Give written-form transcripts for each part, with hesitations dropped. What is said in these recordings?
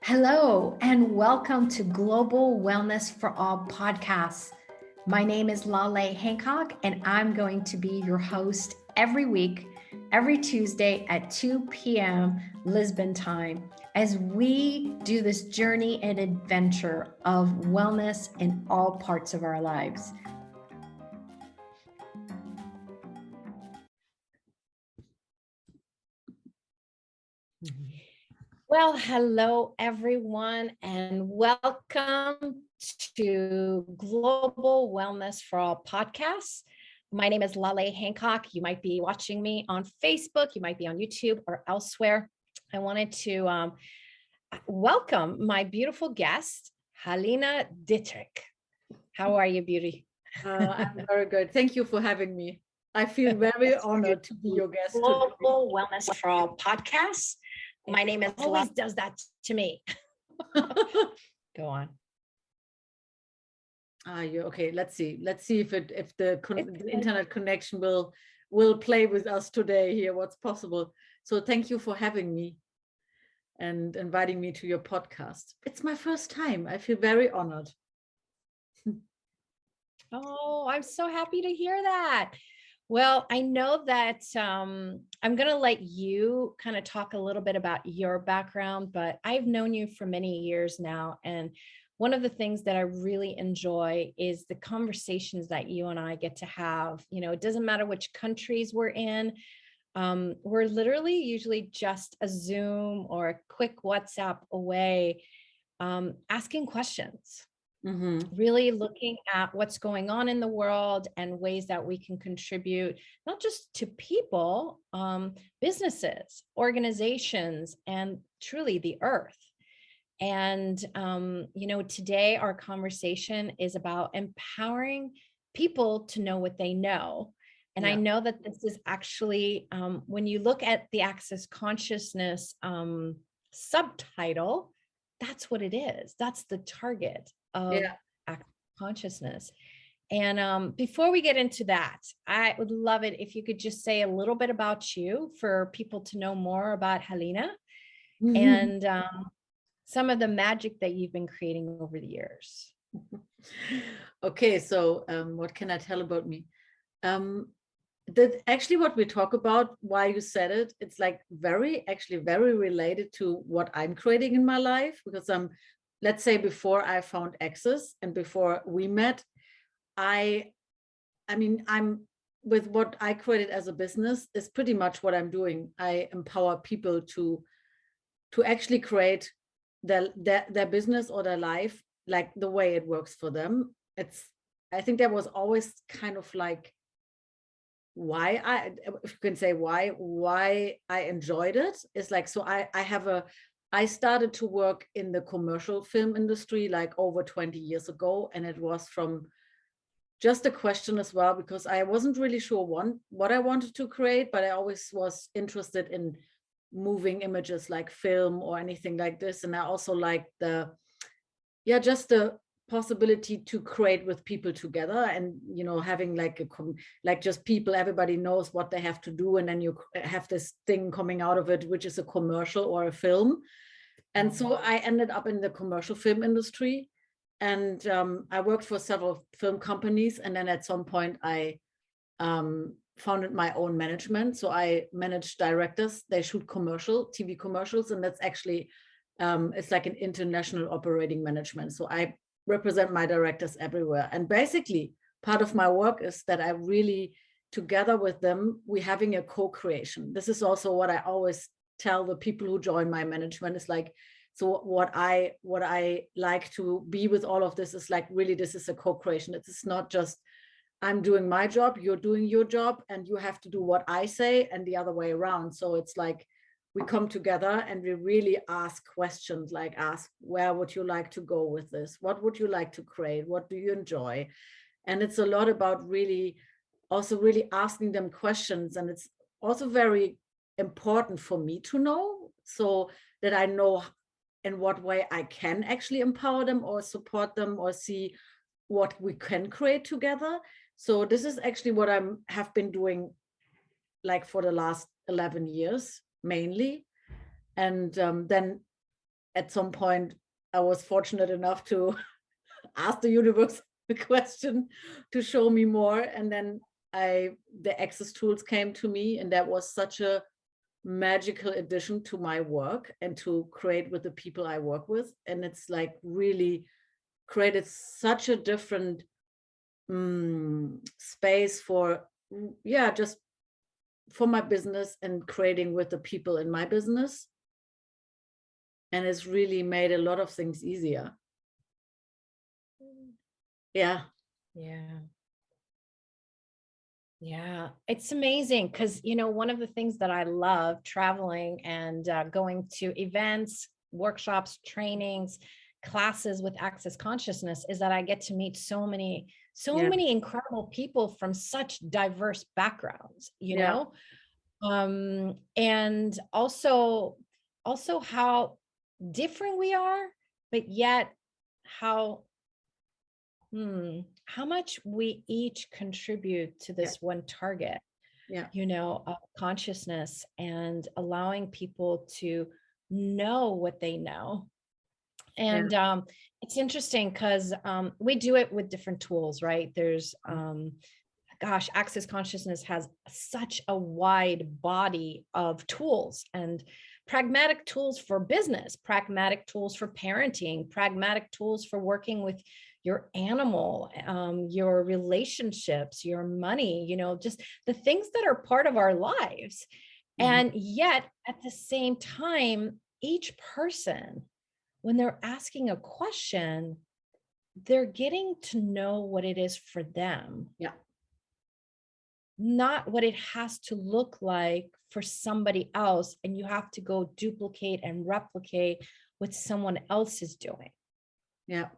Hello, and welcome to Global Wellness for All podcasts. My name is Laleh Hancock, and I'm going to be your host every week, every Tuesday at 2 p.m. Lisbon time, as we do this journey and adventure of wellness in all parts of our lives. Well, hello, everyone, and welcome to Global Wellness for All podcasts. My name is Laleh Hancock. You might be watching me on Facebook, you might be on YouTube or elsewhere. I wanted to welcome my beautiful guest, Halina Dietrich. How are you, beauty? I'm very good. Thank you for having me. I feel very honored to be your guest today. Global Wellness for All podcasts. My name is always does that to me. Go on. Okay. Let's see if the internet connection will play with us today here. What's possible? So thank you for having me and inviting me to your podcast. It's my first time. I feel very honored. Oh, I'm so happy to hear that. Well, I know that I'm going to let you kind of talk a little bit about your background, but I've known you for many years now. And one of the things that I really enjoy is the conversations that you and I get to have. You know, it doesn't matter which countries we're in. We're literally usually just a Zoom or a quick WhatsApp away, asking questions. Really looking at what's going on in the world and ways that we can contribute, not just to people, businesses, organizations, and truly the earth. And, today our conversation is about empowering people to know what they know. And I know that this is actually, when you look at the Access Consciousness subtitle, that's what it is. That's the target of consciousness. And before we get into that, I would love it if you could just say a little bit about you for people to know more about Halina and some of the magic that you've been creating over the years. Okay, so what can I tell about me? Actually what we talk about, why you said it, it's like very related to what I'm creating in my life, because let's say before I found Access and before we met, I'm with what I created as a business is pretty much what I'm doing. I empower people to actually create their business or their life like the way it works for them. I think there was always kind of like why if you can say why I enjoyed it is like, so I started to work in the commercial film industry like over 20 years ago, and it was from just a question as well, because I wasn't really sure what I wanted to create, but I always was interested in moving images like film or anything like this. And I also like just the possibility to create with people together, and having like just people, everybody knows what they have to do, and then you have this thing coming out of it, which is a commercial or a film. And so I ended up in the commercial film industry, and I worked for several film companies, and then at some point I founded my own management. So I manage directors. They shoot TV commercials, and that's actually it's like an international operating management. So I represent my directors everywhere. And basically part of my work is that I really, together with them, we're having a co-creation. This is also what I always tell the people who join my management, is like, so what I like to be with all of this is like, really, this is a co-creation. It is not just I'm doing my job, you're doing your job, and you have to do what I say, and the other way around. So it's like we come together and we really ask questions, like ask, where would you like to go with this? What would you like to create? What do you enjoy? And it's a lot about really asking them questions. And it's also very important for me to know, so that I know in what way I can actually empower them or support them or see what we can create together. So this is actually what I have been doing like for the last 11 years mainly. And then at some point I was fortunate enough to ask the universe the question to show me more. And then the access tools came to me, and that was such a magical addition to my work and to create with the people I work with. And it's like really created such a different space for, yeah, just for my business and creating with the people in my business. And it's really made a lot of things easier. Yeah. Yeah. Yeah, it's amazing because, you know, one of the things that I love traveling and going to events, workshops, trainings, classes with Access Consciousness is that I get to meet so Yeah. many incredible people from such diverse backgrounds, you Yeah. know, and also how different we are, but yet how how much we each contribute to Yeah. this one target, Yeah. you know, of consciousness, and allowing people to know what they know. Yeah. And it's interesting because we do it with different tools, right? There's, gosh, Access Consciousness has such a wide body of tools, and pragmatic tools for business, pragmatic tools for parenting, pragmatic tools for working with your animal, your relationships, your money, you know, just the things that are part of our lives. Mhm. And yet at the same time, each person, when they're asking a question, they're getting to know what it is for them, Yeah. not what it has to look like for somebody else. And you have to go duplicate and replicate what someone else is doing. Yeah.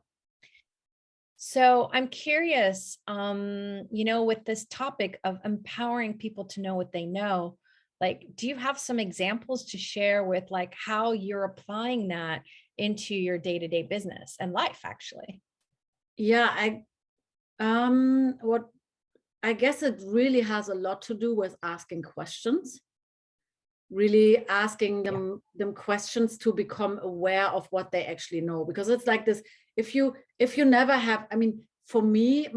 So I'm curious, you know, with this topic of empowering people to know what they know, like, do you have some examples to share with like how you're applying that into your day-to-day business and life, actually? Yeah. What I guess it really has a lot to do with asking questions, really asking Yeah. them questions to become aware of what they actually know. Because it's like this, if you never have, I mean, for me,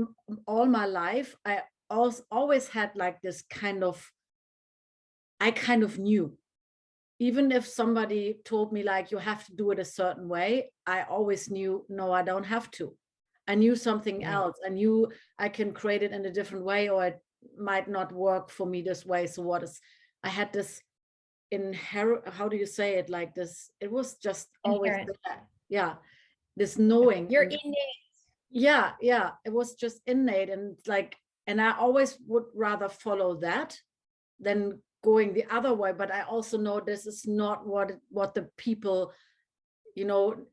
all my life, I always had like this kind of, I kind of knew. Even if somebody told me like you have to do it a certain way, I always knew, no, I don't have to. I knew something Yeah. else. I knew I can create it in a different way, or it might not work for me this way. So I had this how do you say it, like this, it was just always Inherent. there. Yeah, this Yeah. knowing. You're And innate. yeah, yeah, it was just innate. And like, and I always would rather follow that than going the other way. But I also know this is not what the people, you know,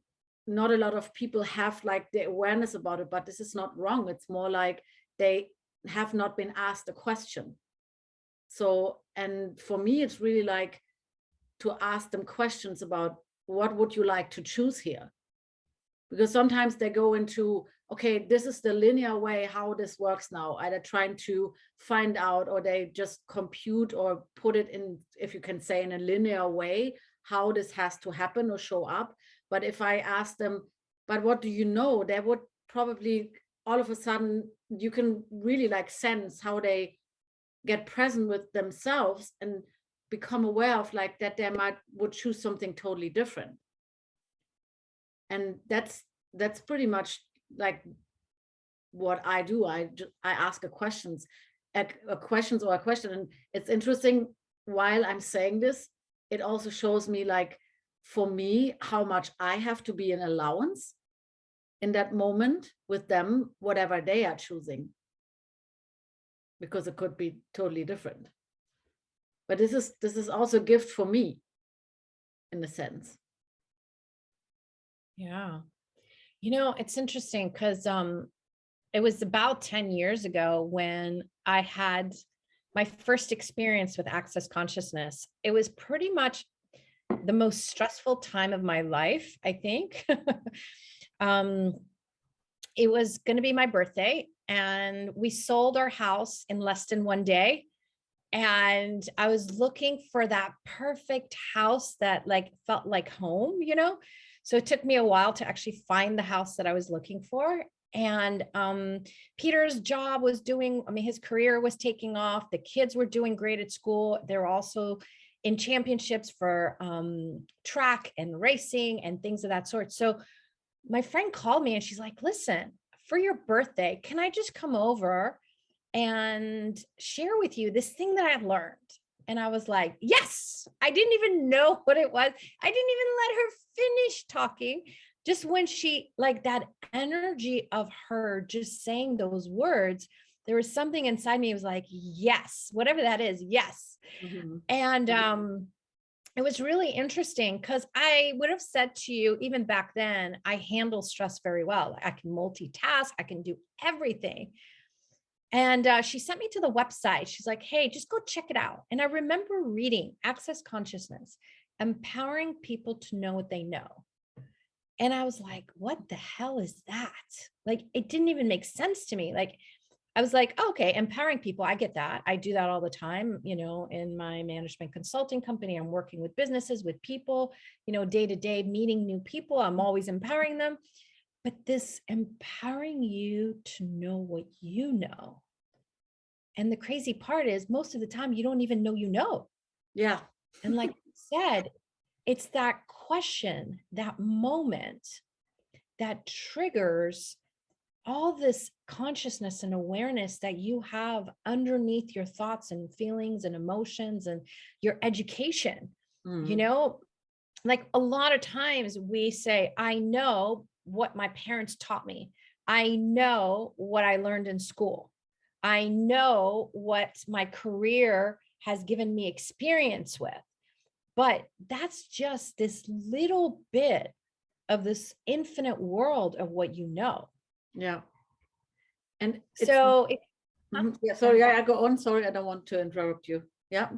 not a lot of people have like the awareness about it. But this is not wrong. It's more like they have not been asked a question. So, and for me, it's really like to ask them questions about, what would you like to choose here? Because sometimes they go into, okay, this is the linear way how this works now, either trying to find out, or they just compute or put it in, if you can say, in a linear way how this has to happen or show up. But if I ask them, but what do you know, they would probably, all of a sudden, you can really like sense how they get present with themselves and become aware of like that they would choose something totally different. And that's pretty much like what I do. I ask a questions, a questions or a question. And it's interesting, while I'm saying this, it also shows me like, for me, how much I have to be an allowance in that moment with them, whatever they are choosing, because it could be totally different. But this is also a gift for me, in a sense. Yeah. You know, it's interesting because it was about 10 years ago when I had my first experience with Access Consciousness. It was pretty much the most stressful time of my life, I think. um, it was going to be my birthday, and we sold our house in less than one day. And I was looking for that perfect house that like felt like home, you know? So it took me a while to actually find the house that I was looking for. And Peter's job was doing, I mean, his career was taking off. The kids were doing great at school. They're also in championships for track and racing and things of that sort. So my friend called me and she's like, listen, for your birthday, can I just come over and share with you this thing that I've learned? And I was like, yes, I didn't even know what it was. I didn't even let her finish talking. Just when she, like that energy of her just saying those words, there was something inside me. It was like, yes, whatever that is. Yes. Mhm. And it was really interesting because I would have said to you, even back then, I handle stress very well. I can multitask, I can do everything. And she sent me to the website. She's like, hey, just go check it out. And I remember reading Access Consciousness, empowering people to know what they know. And I was like, what the hell is that? Like, it didn't even make sense to me. Like, I was like, okay, empowering people. I get that. I do that all the time, you know, in my management consulting company. I'm working with businesses, with people, you know, day to day, meeting new people. I'm always empowering them. But this empowering you to know what you know. And the crazy part is most of the time you don't even know you know. Yeah. And like you said, it's that question, that moment that triggers all this consciousness and awareness that you have underneath your thoughts and feelings and emotions and your education. You Mm. know, like a lot of times we say, I know what my parents taught me. I know what I learned in school. I know what my career has given me experience with. But that's just this little bit of this infinite world of what you know. Yeah. And it's So, huh? yeah, Go sorry, ahead. yeah, go on. Sorry, I don't want to interrupt you. Yeah.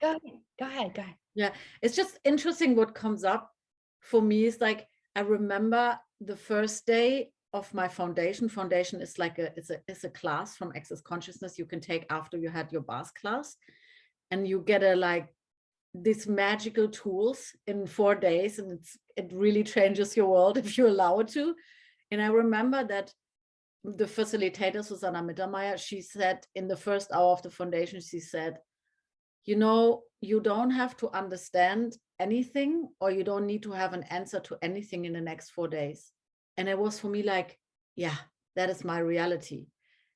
Go ahead. Go ahead. Go ahead. Yeah. It's just interesting what comes up for me is like I remember the first day of my foundation. Foundation is like it's a class from Access Consciousness you can take after you had your BAS class. And you get a like these magical tools in 4 days, and it really changes your world if you allow it to. And I remember that the facilitator, Susanna Mittermeier, she said in the first hour of the foundation, she said, you know, you don't have to understand anything, or you don't need to have an answer to anything in the next 4 days. And it was for me like, yeah, that is my reality.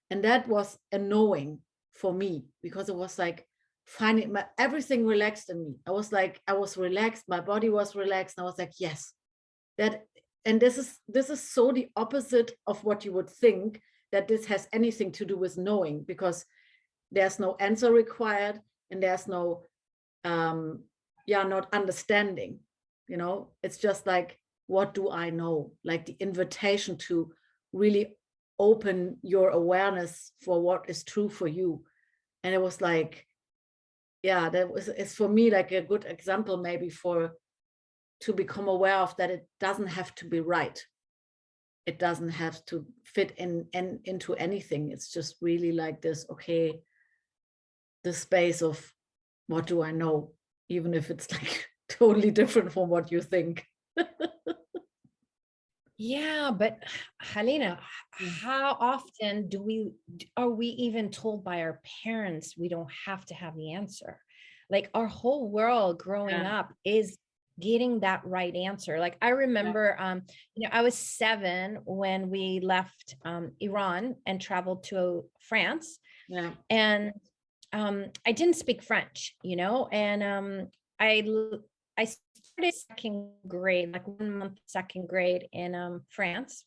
And that was a knowing for me, because it was like finding everything relaxed in me. I was like, I was relaxed, my body was relaxed. And I was like, yes, that, and this is so the opposite of what you would think, that this has anything to do with knowing, because there's no answer required, and there's no not understanding. You know, it's just like, what do I know? Like the invitation to really open your awareness for what is true for you. And it was like, yeah, it's for me like a good example maybe to become aware of that it doesn't have to be right. It doesn't have to fit into anything. It's just really like this, okay, the space of what do I know, even if it's like totally different from what you think. Yeah, but Halina, how often are we even told by our parents we don't have to have the answer? Like our whole world growing Yeah. up is getting that right answer. Like I remember, you know, I was 7 when we left Iran and traveled to France, Yeah. and I didn't speak French, you know, and I started second grade, like 1 month second grade in France.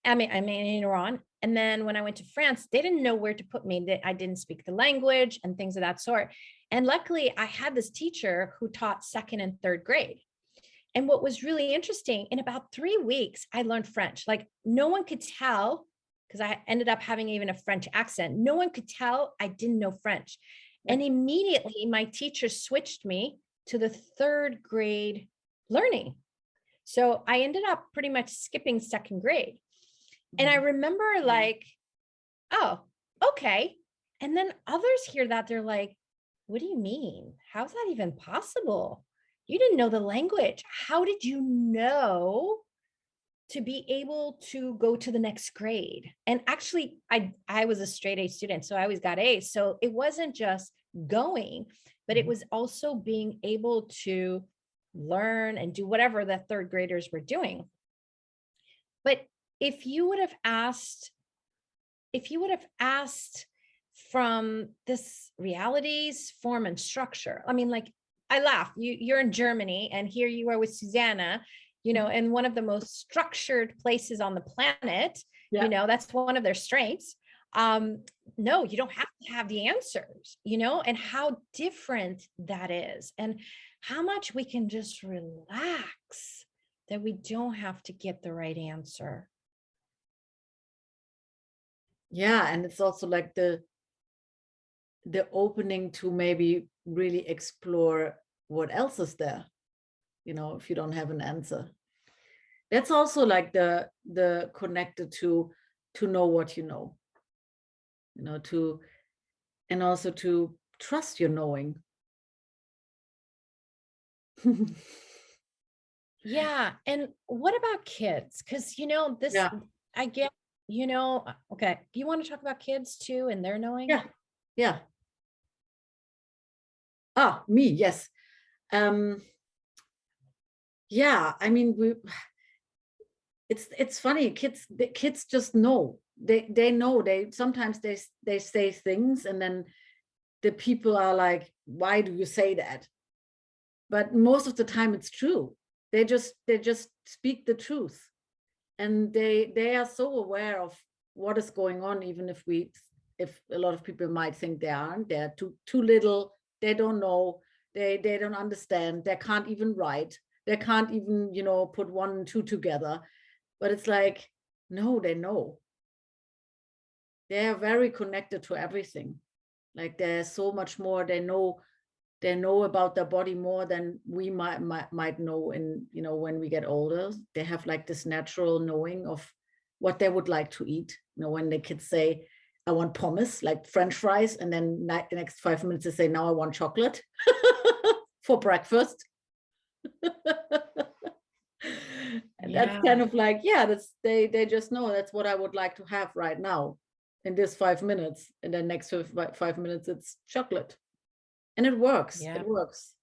I mean in Iran. And then when I went to France, they didn't know where to put me. I didn't speak the language and things of that sort. And luckily, I had this teacher who taught second and third grade. And what was really interesting, in about 3 weeks, I learned French. Like no one could tell, because I ended up having even a French accent. No one could tell I didn't know French. And immediately my teacher switched me to the third grade learning. So I ended up pretty much skipping second grade. And I remember like, oh, okay. And then others hear that, they're like, what do you mean? How's that even possible? You didn't know the language. How did you know to be able to go to the next grade? And actually, I was a straight A student, so I always got A's. So it wasn't just going, but it was also being able to learn and do whatever the third graders were doing. But if you would have asked, if you would have asked from this realities, form, and structure, I mean, like, I laugh. You're in Germany, and here you are with Susanna, in one of the most structured places on the planet. Yeah. That's one of their strengths. No, you don't have to have the answers, and how different that is, and how much we can just relax that we don't have to get the right answer. Yeah, and it's also like the opening to maybe really explore what else is there, if you don't have an answer. That's also like the connected to know what to and also to trust your knowing. Yeah. And what about kids? Because, this, Yeah, I get, okay. You want to talk about kids too and their knowing? yeah, yeah. Me, yes. um yeah, I mean, it's funny, the kids just know, they know, they sometimes they say things, and then the people are like, why do you say that? But most of the time it's true. They just speak the truth, and they are so aware of what is going on, even if a lot of people might think they aren't. They're too little, they don't know, they don't understand, they can't even write, they can't even put one and two together. But it's like, no, they know. They are very connected to everything. Like, there's so much more. They know about their body more than we might know. And when we get older, they have like this natural knowing of what they would like to eat. When the kids say, I want pommes, like French fries, and then the next 5 minutes they say, now I want chocolate for breakfast. And that's Yeah. kind of like, yeah, that's they just know that's what I would like to have right now in this 5 minutes, and then next 5 minutes it's chocolate. And it works. Yeah, It works.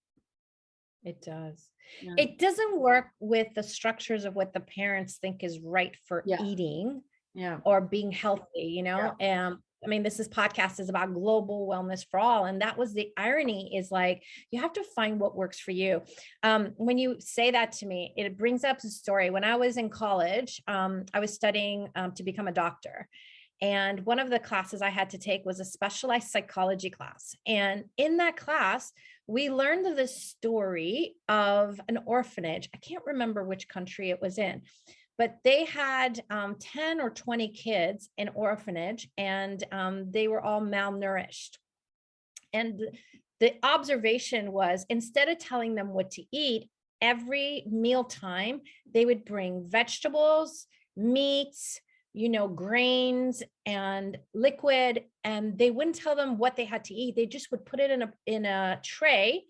it does. Yeah. It doesn't work with the structures of what the parents think is right for Yeah. eating Yeah. or being healthy, Yeah. I mean, this podcast is about global wellness for all. And that was the irony, is like, you have to find what works for you. When you say that to me, it brings up a story. When I was in college, I was studying to become a doctor. And one of the classes I had to take was a specialized psychology class. And in that class, we learned the story of an orphanage. I can't remember which country it was in, but they had 10 or 20 kids in orphanage, and they were all malnourished. And the observation was, instead of telling them what to eat, every mealtime, they would bring vegetables, meats, grains and liquid, and they wouldn't tell them what they had to eat. They just would put it in a tray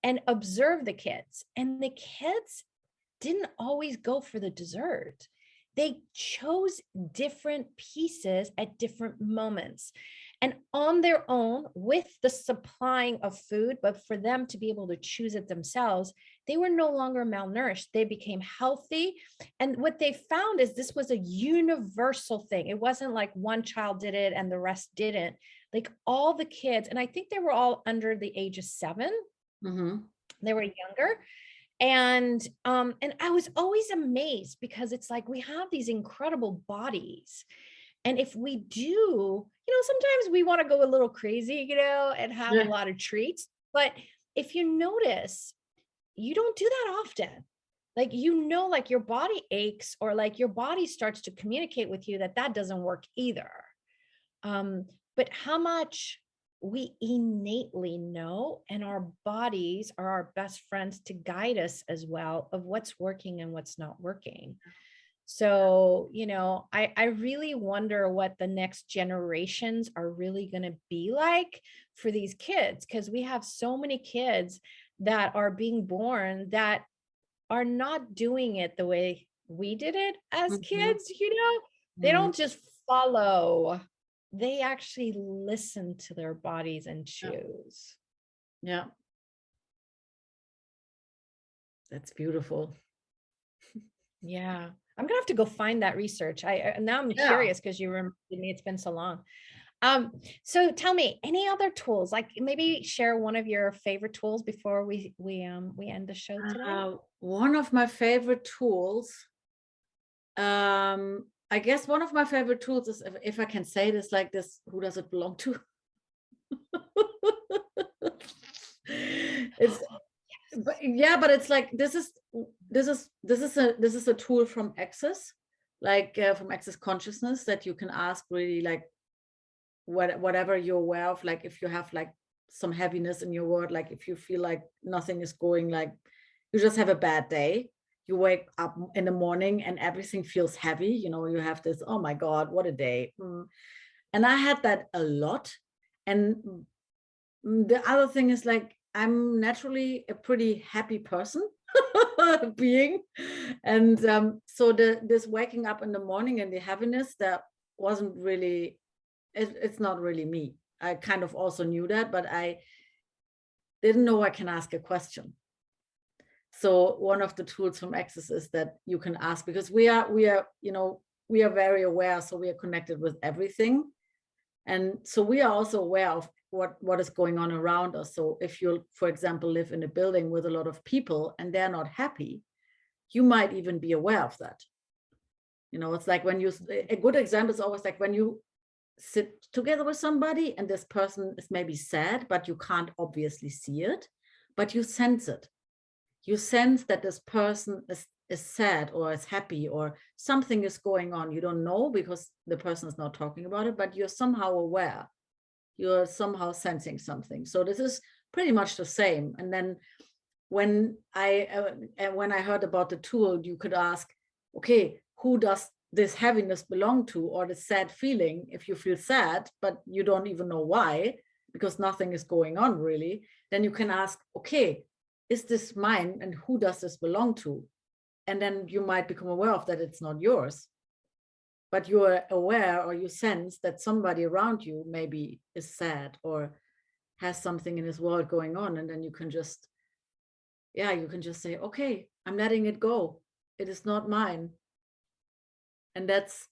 and observe the kids. And the kids didn't always go for the dessert. They chose different pieces at different moments. And on their own, with the supplying of food, but for them to be able to choose it themselves, they were no longer malnourished. They became healthy. And what they found is this was a universal thing. It wasn't like one child did it and the rest didn't. Like, all the kids, and I think they were all under the age of 7. Mm-hmm. They were younger. And I was always amazed, because it's like, we have these incredible bodies. And if we do, sometimes we want to go a little crazy, and have a Yeah. lot of treats. But if you notice, you don't do that often. Like, like your body aches, or like your body starts to communicate with you that doesn't work either. But how much we innately know, and our bodies are our best friends to guide us as well, of what's working and what's not working. So, I really wonder what the next generations are really going to be like for these kids, because we have so many kids that are being born that are not doing it the way we did it as Mhm. kids, you know? They Mhm. don't just follow. They actually listen to their bodies and Yeah. choose. Yeah. That's beautiful. Yeah. I'm gonna have to go find that research. Now I'm Yeah. curious because you reminded me it's been so long. So tell me, any other tools? Like maybe share one of your favorite tools before we end the show today. One of my favorite tools, I guess one of my favorite tools is, if I can say this like this, who does it belong to? It's but yeah, but it's like this is a tool from Access, like from Access Consciousness, that you can ask really like whatever you're aware of, like if you have like some heaviness in your world, like if you feel like nothing is going, like you just have a bad day, you wake up in the morning and everything feels heavy, you have this, oh my god, what a day. And I had that a lot. And the other thing is, like, I'm naturally a pretty happy person being. And so this waking up in the morning and the heaviness, that wasn't really, it's not really me. I kind of also knew that, but I didn't know I can ask a question. So one of the tools from Access is that you can ask, because we are very aware, so we are connected with everything. And so we are also aware of what is going on around us. So if you, for example, live in a building with a lot of people and they're not happy, you might even be aware of that. It's like when a good example is always like when you sit together with somebody and this person is maybe sad, but you can't obviously see it, but you sense it. You sense that this person is sad or is happy or something is going on. You don't know because the person is not talking about it, but you're somehow aware. You're somehow sensing something. So this is pretty much the same. And then when I heard about the tool, you could ask, okay, who does this heaviness belong to, or the sad feeling? If you feel sad, but you don't even know why, because nothing is going on really, then you can ask, okay, is this mine, and who does this belong to? And then you might become aware of that it's not yours, but you're aware, or you sense that somebody around you maybe is sad or has something in his world going on. And then you can just say, okay, I'm letting it go. It is not mine. And that's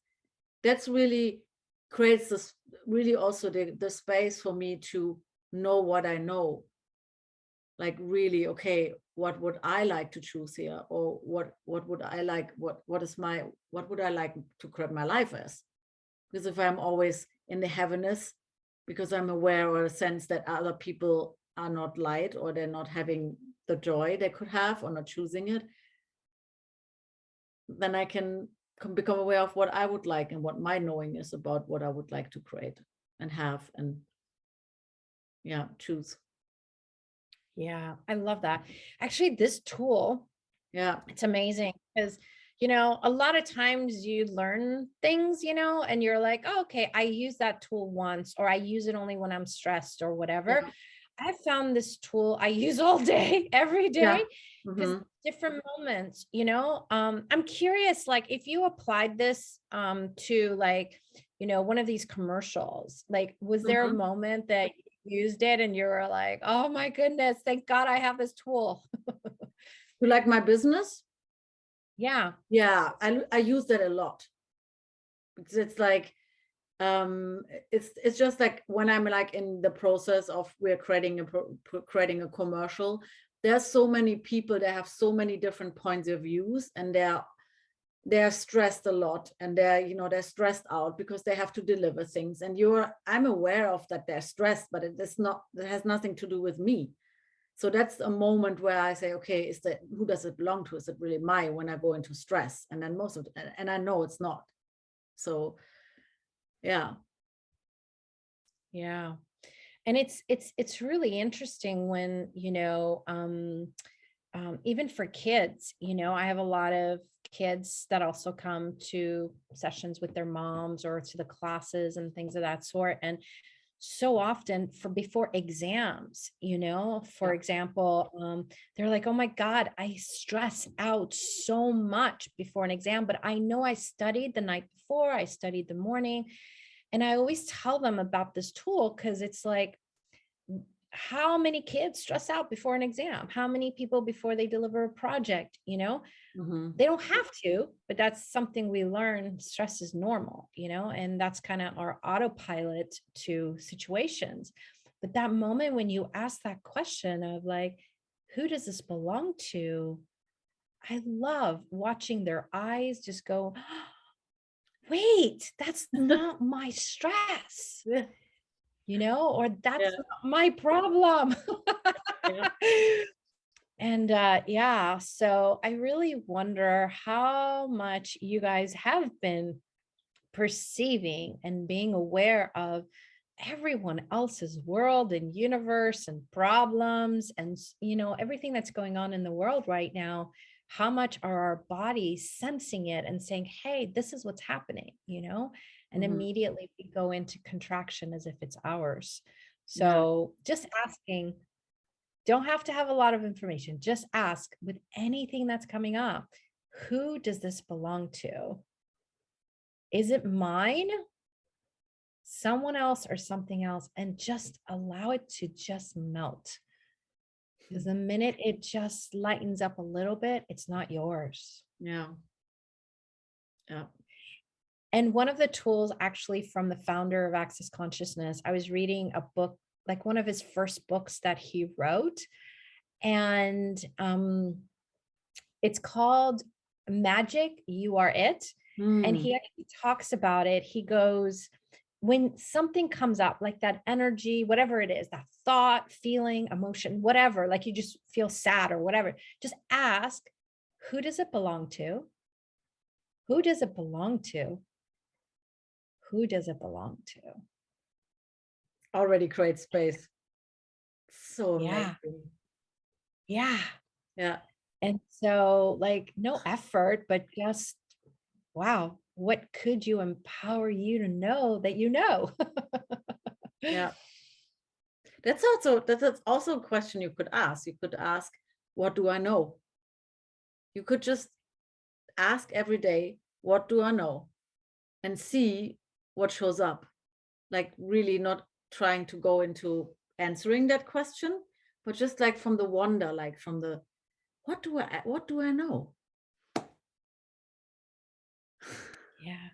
really creates this, really also the space for me to know what I know. Like really, okay, what would I like to choose here? Or what would I like? What would I like to create my life as? Because if I'm always in the heaviness, because I'm aware or a sense that other people are not light, or they're not having the joy they could have, or not choosing it, then I can become aware of what I would like and what my knowing is about what I would like to create and have, and yeah, choose. Yeah, I love that. Actually, this tool, Yeah. it's amazing because, a lot of times you learn things, and you're like, oh, okay, I use that tool once, or I use it only when I'm stressed or whatever. Yeah. I found this tool I use all day, every Yeah. day, because Hmm. different moments, I'm curious, like if you applied this to like, one of these commercials, like was there a Hmm. moment that you used it and you were like, oh my goodness, thank God I have this tool? You like my business? Yeah. Yeah, I use that a lot, because it's like, um it's just like when I'm like in the process of we're creating a commercial, there's so many people that have so many different points of views, and they're stressed a lot, and they're stressed out because they have to deliver things, and I'm aware of that they're stressed, but it has nothing to do with me. So that's a moment where I say, okay, who does it belong to? Is it really mine when I go into stress? And then and I know it's not. So yeah. Yeah. And it's really interesting when, even for kids, I have a lot of kids that also come to sessions with their moms or to the classes and things of that sort. And so often for before exams, for Yeah. example, they're like, oh my God, I stress out so much before an exam, but I know I studied the night before, I studied the morning. And I always tell them about this tool because it's like, how many kids stress out before an exam? How many people before they deliver a project, Mhm. They don't have to, but that's something we learn. Stress is normal, and that's kind of our autopilot to situations. But that moment when you ask that question of like, who does this belong to? I love watching their eyes just go, wait, that's not my stress, Yeah. or Yeah. that's not my problem. Yeah. And yeah, so I really wonder how much you guys have been perceiving and being aware of everyone else's world and universe and problems and everything that's going on in the world right now. How much are our bodies sensing it and saying, hey, this is what's happening, and Mhm. immediately we go into contraction as if it's ours. Yeah. So just asking, don't have to have a lot of information. Just ask with anything that's coming up, who does this belong to? Is it mine, someone else, or something else? And just allow it to just melt. Because the minute it just lightens up a little bit, it's not yours. Yeah. Yeah. And one of the tools, actually, from the founder of Access Consciousness, I was reading a book, like one of his first books that he wrote. And it's called Magic, You Are It. And Mm. he actually talks about it. He goes, when something comes up, like that energy, whatever it is, that thought, feeling, emotion, whatever, like you just feel sad or whatever, just ask, who does it belong to? Who does it belong to? Who does it belong to? Already create space. So Yeah. amazing. Yeah. Yeah. And so, like, no effort, but just, wow, what could you empower you to know that you know? Yeah. That's also a question you could ask. You could ask, what do I know? You could just ask every day, what do I know? And see what shows up. Like really not trying to go into answering that question, but just like from the wonder, like from the what do I know? Yeah.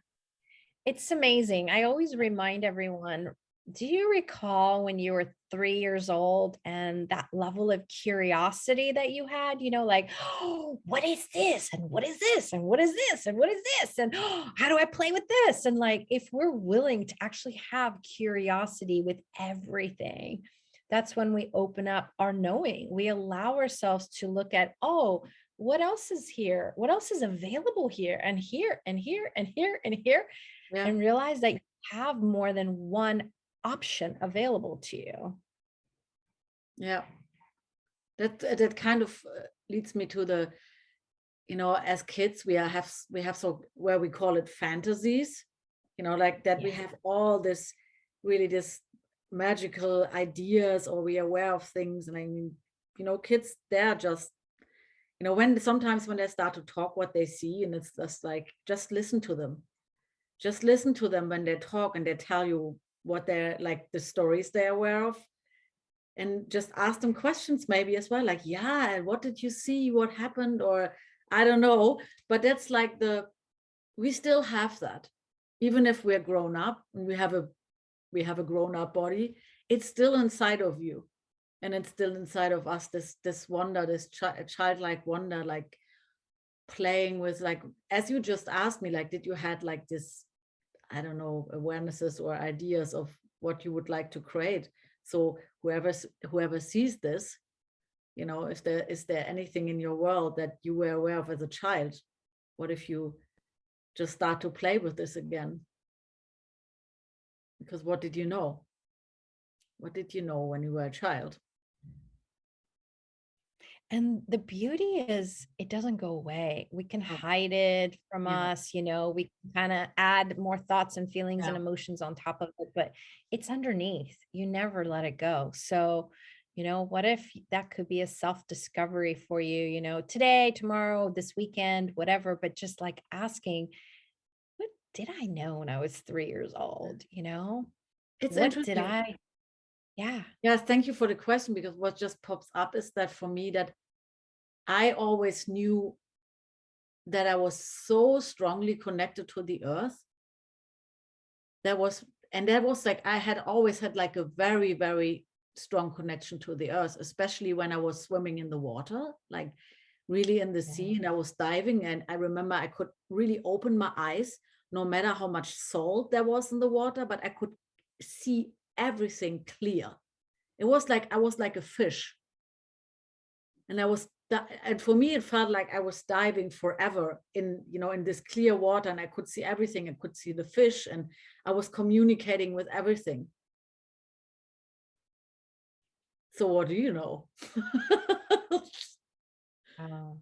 It's amazing. I always remind everyone, do you recall when you were 3 years old and that level of curiosity that you had? Like, oh, what is this? And what is this? And what is this? And what is this? And oh, how do I play with this? And like, if we're willing to actually have curiosity with everything, that's when we open up our knowing. We allow ourselves to look at, oh, what else is here? What else is available here and here and here and here and here? Yeah. And realize that you have more than one option available to you. Yeah. That kind of leads me to the, as kids we have so where we call it fantasies, like that we Yeah. have all this really this magical ideas, or we are aware of things. And I mean, kids, they're just, when sometimes when they start to talk what they see, and it's just like, just listen to them. Just listen to them when they talk and they tell you what they're like, the stories they're aware of, and just ask them questions maybe as well, like, yeah, and what did you see, what happened, or I don't know. But that's like we still have that, even if we're grown up and we have a grown up body. It's still inside of you, and it's still inside of us, this wonder, this childlike wonder, like playing with, like, as you just asked me, like, did you had like this, I don't know, awarenesses or ideas of what you would like to create. So whoever sees this, if is there anything in your world that you were aware of as a child? What if you just start to play with this again? Because what did you know? What did you know when you were a child? And the beauty is it doesn't go away. We can Oh, hide it from yeah, us, we can kind of add more thoughts and feelings and yeah. emotions on top of it, but it's underneath. You never let it go. So, what if that could be a self-discovery for you, today, tomorrow, this weekend, whatever, but just like asking, what did I know when I was 3 years old? It's What did interesting. I? Yeah. Yes, thank you for the question, because what just pops up is that for me, that I always knew that I was so strongly connected to the earth. That was, and that was like, I had always had like a very, very strong connection to the earth, especially when I was swimming in the water, like really in the sea, and I was diving. And I remember I could really open my eyes, no matter how much salt there was in the water, but I could see everything clear. It was like I was like a fish, and and for me it felt like I was diving forever in, in this clear water, and I could see everything. I could see the fish, and I was communicating with everything. So what do you know? Wow.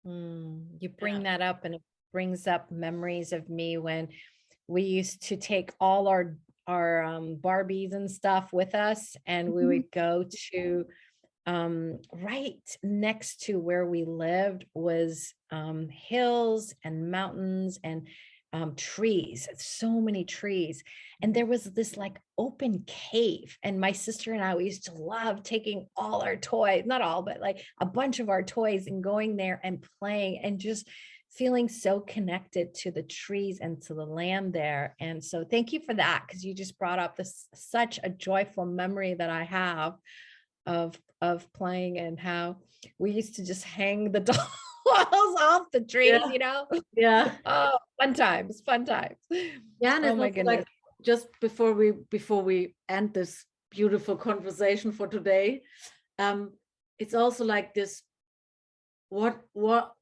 You Yeah. bring that up and it brings up memories of me when we used to take all our Barbies and stuff with us, and we Mhm. would go to right next to where we lived was hills and mountains and trees, so many trees. And there was this like open cave. And my sister and I, we used to love taking all our toys, not all, but like a bunch of our toys and going there and playing and just feeling so connected to the trees and to the land there. And so thank you for that, because you just brought up this such a joyful memory that I have of playing and how we used to just hang the dolls off the trees, Yeah, yeah, Oh, fun times, fun times. yeah. And Oh it's my also goodness. like, just before we end this beautiful conversation for today, um, it's also like this: what what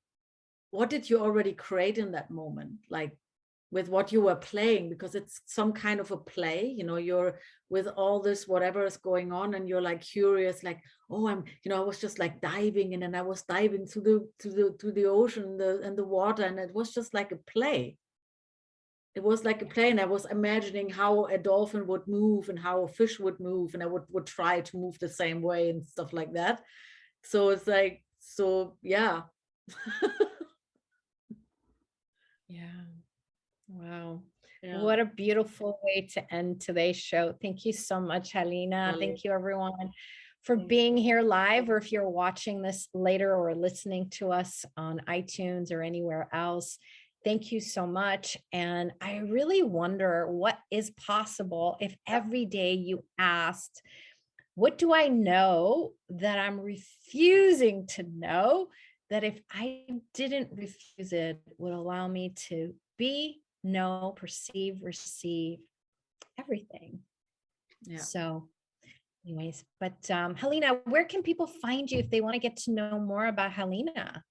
what did you already create in that moment, like with what you were playing? Because it's some kind of a play, you're with all this whatever is going on, and you're like curious, like, oh, I was just like diving, and then I was diving to the ocean, and the water, and it was just like a play. It was like a play, and I was imagining how a dolphin would move and how a fish would move, and I would try to move the same way and stuff like that. So it's like, so yeah. Yeah. Wow. Yeah. What a beautiful way to end today's show. Thank you so much, Halina. Laleh, Thank you, everyone, for thank being here live, or if you're watching this later or listening to us on iTunes or anywhere else. Thank you so much. And I really wonder what is possible if every day you asked, what do I know that I'm refusing to know, that if I didn't refuse it would allow me to be, know, perceive, receive everything. yeah. So anyways, but Halina, where can people find you if they want to get to know more about Halina?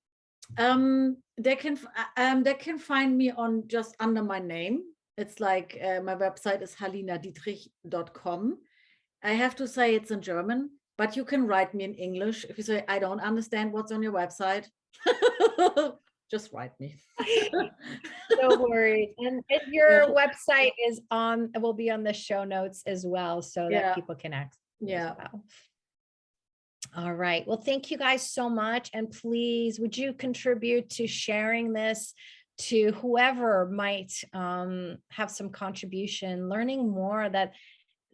They can find me on just under my name. It's like, my website is halinadietrich.com. I have to say it's in German, but you can write me in English. If you say I don't understand what's on your website, just write me. No worries. And Yeah, your website will be on the show notes as well, so that yeah, people can access it as yeah. well. All right. Well, thank you guys so much. And please, would you contribute to sharing this to whoever might have some contribution, learning more, that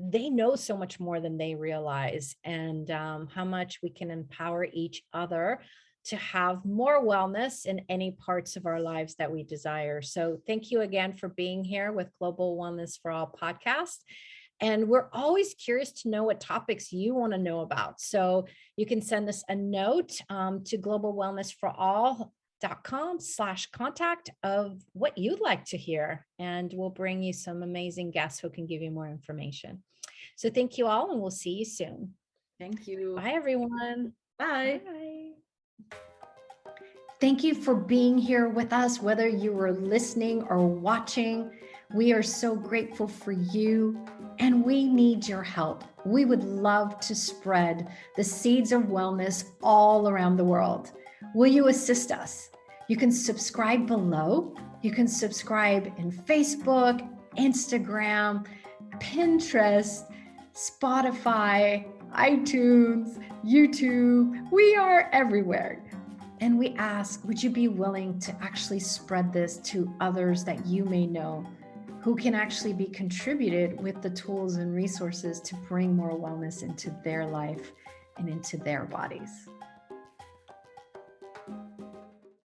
they know so much more than they realize, and how much we can empower each other to have more wellness in any parts of our lives that we desire. So thank you again for being here with Global Wellness for All podcast. And we're always curious to know what topics you want to know about. So you can send us a note to globalwellnessforall.com/contact of what you'd like to hear. And we'll bring you some amazing guests who can give you more information. So thank you all, and we'll see you soon. Thank you. Bye, everyone. Bye. Bye. Thank you for being here with us, whether you were listening or watching. We are so grateful for you. and we need your help. We would love to spread the seeds of wellness all around the world. Will you assist us? You can subscribe below. You can subscribe in Facebook, Instagram, Pinterest, Spotify, iTunes, YouTube. We are everywhere. And we ask, would you be willing to actually spread this to others that you may know who can actually be contributed with the tools and resources to bring more wellness into their life and into their bodies?